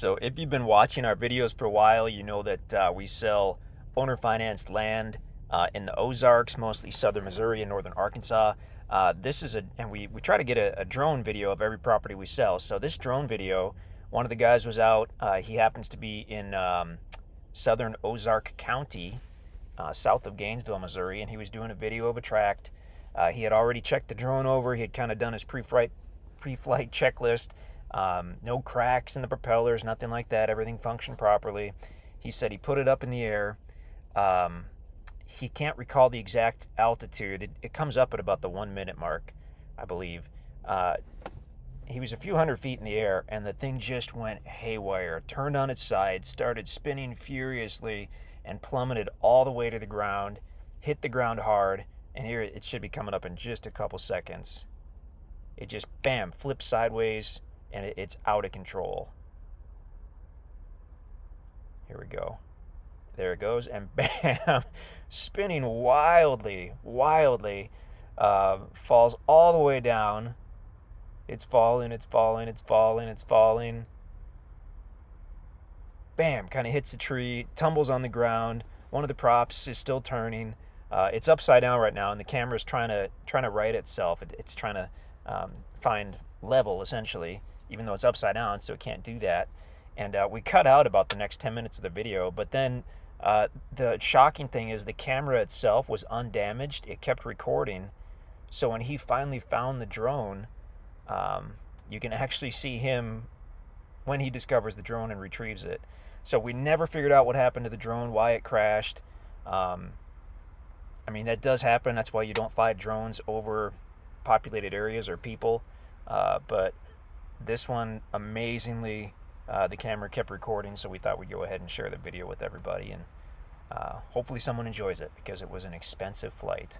So if you've been watching our videos for a while, you know that we sell owner-financed land in the Ozarks, mostly southern Missouri and northern Arkansas. And we try to get a drone video of every property we sell. So this drone video, one of the guys was out. He happens to be in southern Ozark County, south of Gainesville, Missouri, and he was doing a video of a tract. He had already checked the drone over. He had kind of done his pre-flight checklist. No cracks in the propellers, nothing like that. Everything functioned properly. He said he put it up in the air. He can't recall the exact altitude. It comes up at about the 1 minute mark, I believe. He was a few hundred feet in the air, and the thing just went haywire, turned on its side, started spinning furiously, and plummeted all the way to the ground, hit the ground hard, and here it should be coming up in just a couple seconds. It just, bam, flips sideways, and it's out of control. Here we go. There it goes, and bam, spinning wildly, falls all the way down. It's falling. Bam, kind of hits a tree, tumbles on the ground. One of the props is still turning. It's upside down right now, and the camera's trying to right itself. It's trying to find level, essentially, even though it's upside down, so it can't do that. And we cut out about the next 10 minutes of the video, but then the shocking thing is the camera itself was undamaged. It kept recording. So when he finally found the drone, you can actually see him when he discovers the drone and retrieves it. So we never figured out what happened to the drone, why it crashed. I mean, that does happen. That's why you don't fly drones over populated areas or people. But this one, amazingly, the camera kept recording, so we thought we'd go ahead and share the video with everybody, and hopefully someone enjoys it, because it was an expensive flight.